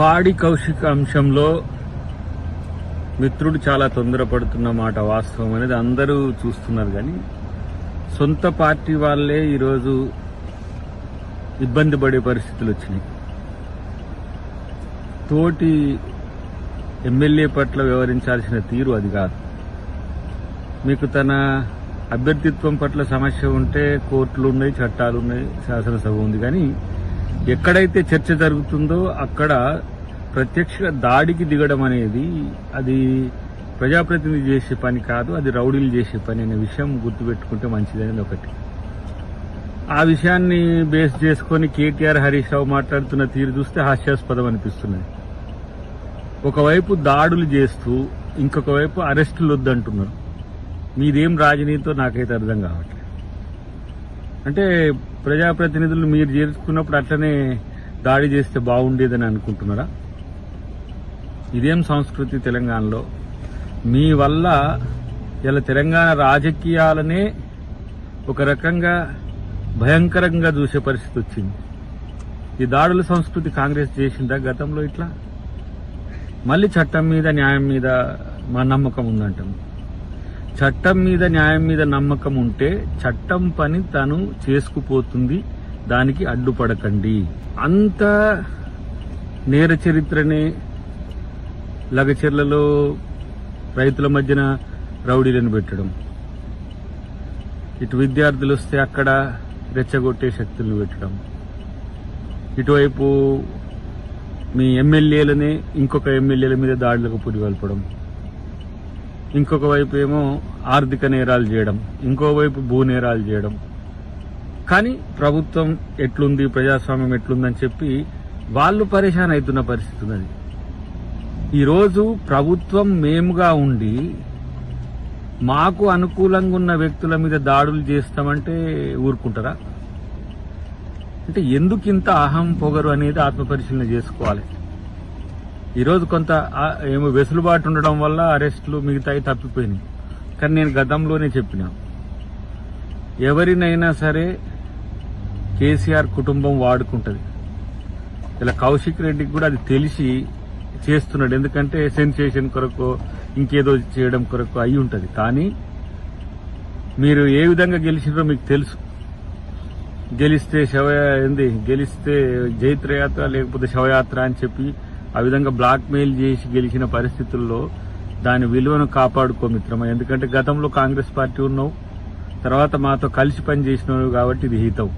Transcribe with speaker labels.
Speaker 1: పాడి కౌశిక్ అంశంలో మిత్రుడు చాలా తొందరపడుతున్న మాట వాస్తవం అనేది అందరూ చూస్తున్నారు. కానీ సొంత పార్టీ వాళ్ళే ఈరోజు ఇబ్బంది పడే పరిస్థితులు వచ్చినాయి. తోటి ఎమ్మెల్యే పట్ల వ్యవహరించాల్సిన తీరు అది కాదు. మీకు తన అభ్యర్థిత్వం పట్ల సమస్య ఉంటే కోర్టులు ఉన్నాయి, చట్టాలు ఉన్నాయి, శాసనసభ ఉంది. కానీ ఎక్కడైతే చర్చ జరుగుతుందో అక్కడ ప్రత్యక్ష దాడికి దిగడం అనేది అది ప్రజాప్రతినిధి చేసే పని కాదు, అది రౌడీలు చేసే పని అనే విషయం గుర్తుపెట్టుకుంటే మంచిదనేది ఒకటి. ఆ విషయాన్ని బేస్ చేసుకుని కేటీఆర్, హరీష్ రావు మాట్లాడుతున్న తీరు చూస్తే హాస్యాస్పదం అనిపిస్తున్నది. ఒకవైపు దాడులు చేస్తూ ఇంకొక వైపు అరెస్టులు వద్దంటున్నారు. మీదేం రాజనీతితో నాకైతే అర్థం కావట్లేదు. అంటే ప్రజాప్రతినిధులు మీరు చేర్చుకున్నప్పుడు అట్లనే దాడి చేస్తే బాగుండేదని అనుకుంటున్నారా? ఇదేం సంస్కృతి తెలంగాణలో? మీ వల్ల ఇలా తెలంగాణ రాజకీయాలనే ఒక రకంగా భయంకరంగా చూసే పరిస్థితి వచ్చింది. ఈ దాడుల సంస్కృతి కాంగ్రెస్ చేసిందా గతంలో? ఇట్లా మళ్ళీ చట్టం మీద న్యాయం మీద మా నమ్మకం ఉందంటాం. చట్టం మీద న్యాయం మీద నమ్మకం ఉంటే చట్టం పని తను చేసుకుపోతుంది, దానికి అడ్డుపడకండి. అంత నేర చరిత్రనే లగచెర్లలో రైతుల మధ్యన రౌడీలను పెట్టడం, ఇటు విద్యార్థులు వస్తే అక్కడ రెచ్చగొట్టే శక్తులను పెట్టడం, ఇటువైపు మీ ఎమ్మెల్యేలనే ఇంకొక ఎమ్మెల్యేల మీద దాడులకు పురిగొల్పడం, ఇంకొక వైపు ఏమో ఆర్థిక నేరాలు చేయడం, ఇంకోవైపు భూ నేరాలు చేయడం. కానీ ప్రభుత్వం ఎట్లుంది, ప్రజాస్వామ్యం ఎట్లుందని చెప్పి వాళ్ళు పరేషాన్ అవుతున్న పరిస్థితి ఉన్నది. ఈరోజు ప్రభుత్వం మేముగా ఉండి మాకు అనుకూలంగా ఉన్న వ్యక్తుల మీద దాడులు చేస్తామంటే ఊరుకుంటారా? అంటే ఎందుకు ఇంత అహం పొగరు అనేది ఆత్మపరిశీలన చేసుకోవాలి. ఈరోజు కొంత ఏమో వెసులుబాటు ఉండడం వల్ల అరెస్టులు మిగతాయి తప్పిపోయినాయి. కానీ నేను గతంలోనే చెప్పిన, ఎవరినైనా సరే కేసీఆర్ కుటుంబం వాడుకుంటుంది. ఇలా కౌశిక్ రెడ్డికి కూడా అది తెలిసి చేస్తున్నాడు. ఎందుకంటే సెన్సేషన్ కొరకు ఇంకేదో చేయడం కొరకు అయి ఉంటుంది. కానీ మీరు ఏ విధంగా గెలిచినారో మీకు తెలుసు. గెలిస్తే గెలిస్తే జైత్రయాత్ర లేకపోతే శవయాత్ర అని చెప్పి ఆ విధంగా బ్లాక్ మెయిల్ చేసి గెలిచిన పరిస్థితుల్లో దాని విలువను కాపాడుకో మిత్రమా. ఎందుకంటే గతంలో కాంగ్రెస్ పార్టీ ఉన్నావు, తర్వాత మాతో కలిసి పనిచేసినావు కాబట్టి ఇది హితవు.